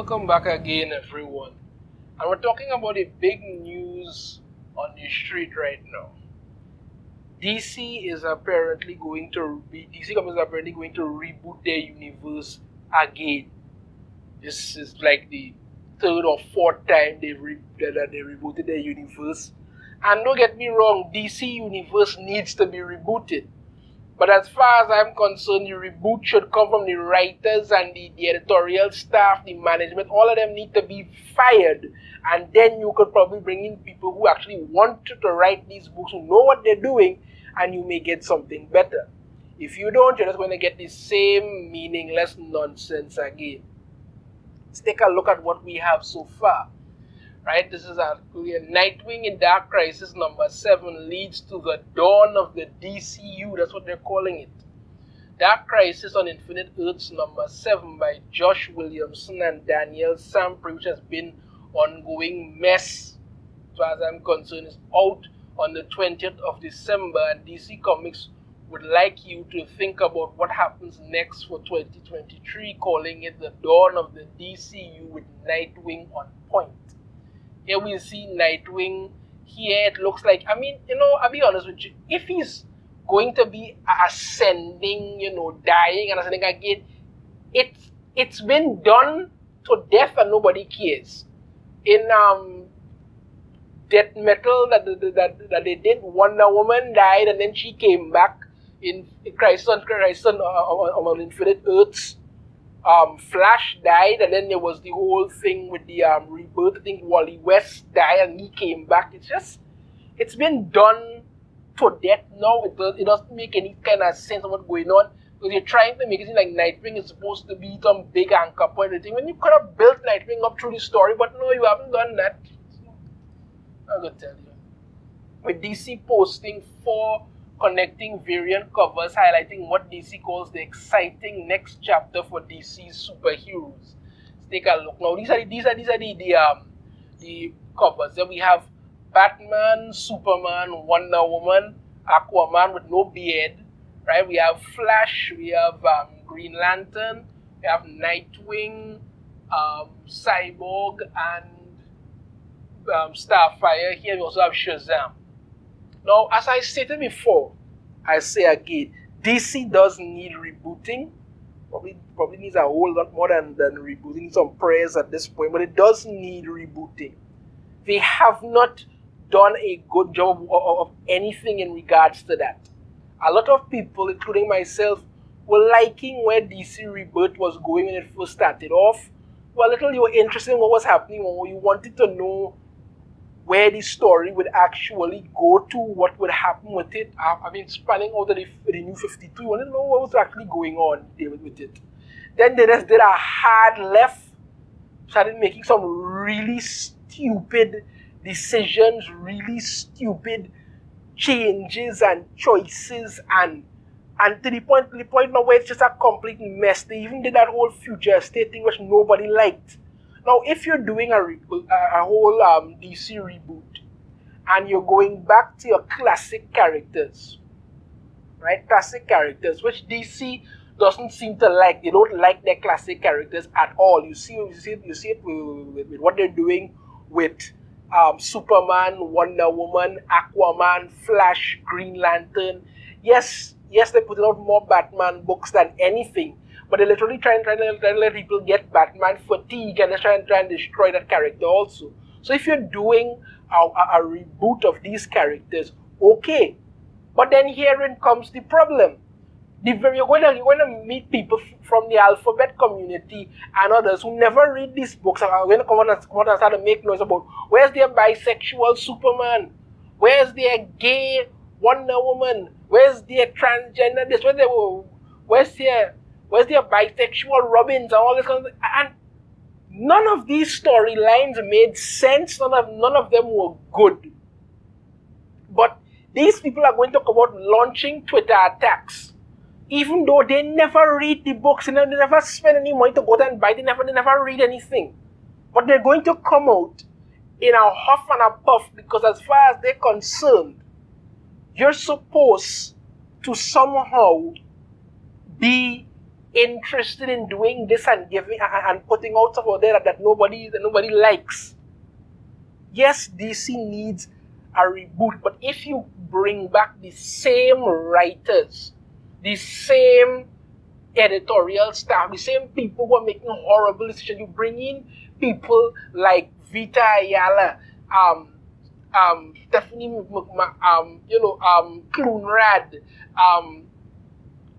Welcome back again, everyone. And we're talking about a big news on the street right now. DC Comics is apparently going to reboot their universe again. This is like the third or fourth time they rebooted their universe. And don't get me wrong, DC Universe needs to be rebooted. But as far as I'm concerned, the reboot should come from the writers and the editorial staff, the management. All of them need to be fired. And then you could probably bring in people who actually want to write these books, who know what they're doing, and you may get something better. If you don't, you're just going to get the same meaningless nonsense again. Let's take a look at what we have so far. Right, this is Nightwing in Dark Crisis number 7 leads to the dawn of the DCU. That's what they're calling it. Dark Crisis on Infinite Earths number 7 by Josh Williamson and Daniel Sampry, which has been ongoing mess, as far as I'm concerned, is out on the 20th of December, and DC Comics would like you to think about what happens next for 2023, calling it the dawn of the DCU with Nightwing on point. Here we see Nightwing. Here it looks like, I'll be honest with you, if he's going to be ascending, dying and ascending again, it's been done to death and nobody cares. In Death Metal that they did, Wonder Woman died and then she came back in Crisis on Infinite Earths. Flash died, and then there was the whole thing with the Rebirth. I think Wally West died and he came back. It's been done to death now. It doesn't make any kind of sense of what's going on, because you're trying to make it seem like Nightwing is supposed to be some big anchor point or thing, when you could have built Nightwing up through the story, but no, you haven't done that. I'm going to tell you. With DC posting 4 connecting variant covers highlighting what DC calls the exciting next chapter for DC's superheroes. Let's take a look now. These are the covers. Then we have Batman, Superman, Wonder Woman, Aquaman with no beard. Right? We have Flash. We have Green Lantern. We have Nightwing, Cyborg, and Starfire. Here we also have Shazam. Now, as I stated before, I say again, DC does need rebooting. Probably needs a whole lot more than rebooting, some prayers at this point, but it does need rebooting. They have not done a good job of anything in regards to that. A lot of people, including myself, were liking where DC Rebirth was going when it first started off. Well, little you were interested in what was happening, or you wanted to know where the story would actually go to, what would happen with it. Spanning out of the New 52, you want to know what was actually going on with it. Then they just did a hard left, started making some really stupid decisions, really stupid changes and choices, and to the point now where it's just a complete mess. They even did that whole future state thing which nobody liked. Now, if you're doing a whole DC reboot and you're going back to your classic characters, right? Classic characters, which DC doesn't seem to like. They don't like their classic characters at all. You see it with what they're doing with Superman, Wonder Woman, Aquaman, Flash, Green Lantern. Yes, they're putting out more Batman books than anything. But they're literally trying to let people get Batman fatigue, and they're trying to destroy that character also. So if you're doing a reboot of these characters, okay. But then herein comes the problem. You're going to meet people from the alphabet community and others who never read these books and are going to come out and start to make noise about where's their bisexual Superman? Where's their gay Wonder Woman? Where's their transgender this? Where's their bisexual Robins and all this kind of thing? And none of these storylines made sense. None of them were good. But these people are going to come out launching Twitter attacks, even though they never read the books and they never spend any money to go there and buy. They never read anything. But they're going to come out in a huff and a puff, because as far as they're concerned, you're supposed to somehow be interested in doing this and giving and putting out stuff out there that nobody likes. Yes, DC needs a reboot, but if you bring back the same writers, the same editorial staff, the same people who are making horrible decisions, you bring in people like Vita Ayala, Stephanie, Clunrad,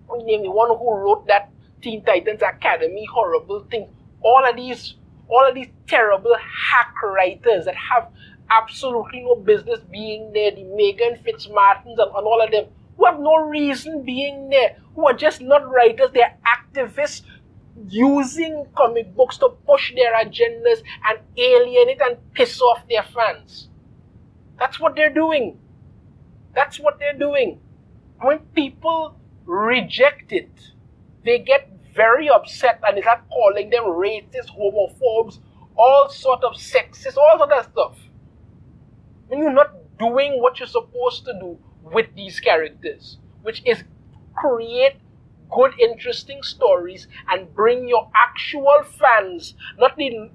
the one who wrote that Teen Titans Academy horrible thing. All of these terrible hack writers that have absolutely no business being there, the Megan Fitzmartins and all of them, who have no reason being there, who are just not writers, they're activists using comic books to push their agendas and alienate and piss off their fans. That's what they're doing. That's what they're doing. When people reject it, they get very upset and they start calling them racists, homophobes, all sort of sexist, all sort of stuff. When you're not doing what you're supposed to do with these characters, which is create good, interesting stories and bring your actual fans, not the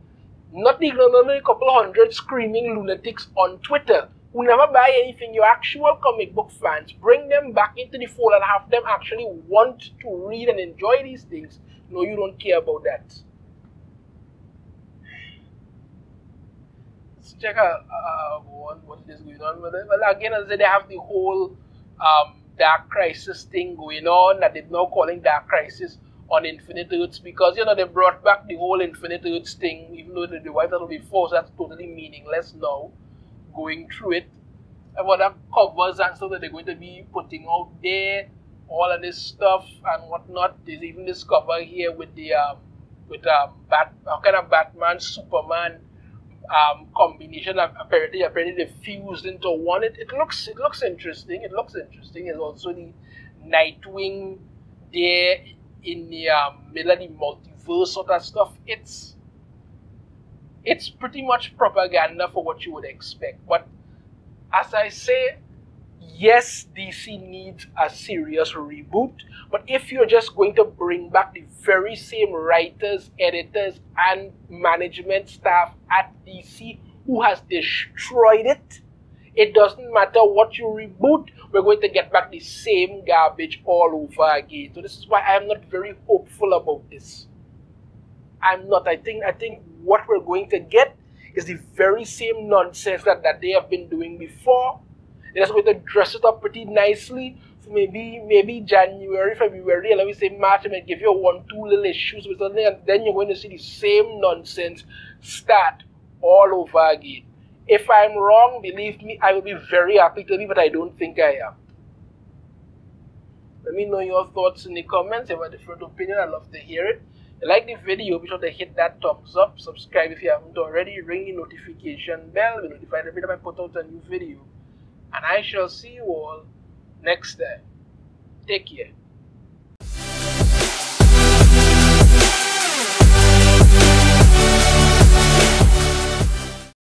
couple hundred screaming lunatics on Twitter who never buy anything, your actual comic book fans, bring them back into the fold and have them actually want to read and enjoy these things. No, you don't care about that. Let's check out what is going on with it. Well, again, as I said, they have the whole Dark Crisis thing going on that they're now calling Dark Crisis on Infinite Earths, because they brought back the whole Infinite Earths thing, even though they wiped that before, so that's totally meaningless now. Going through it, and what are covers and stuff that they're going to be putting out there, all of this stuff and whatnot. There's even this cover here with the kind of Batman Superman combination. Apparently they fused into one. It looks interesting. It looks interesting. There's also the Nightwing there in the middle of the multiverse sort of stuff. It's pretty much propaganda for what you would expect. But as I say, yes, DC needs a serious reboot. But if you're just going to bring back the very same writers, editors, and management staff at DC who has destroyed it, it doesn't matter what you reboot, we're going to get back the same garbage all over again. So this is why I'm not very hopeful about this. I'm not. I think what we're going to get is the very same nonsense that they have been doing before. They're just going to dress it up pretty nicely for maybe January, February, and let me say March, and give you 1-2 little issues with something, and then you're going to see the same nonsense start all over again. If I'm wrong, believe me, I will be very happy to be, but I don't think I am. Let me know your thoughts in the comments. If you have a different opinion, I'd love to hear it. If you like the video, be sure to hit that thumbs up, subscribe if you haven't already, ring the notification bell, be notified every time I put out a new video. And I shall see you all next time. Take care.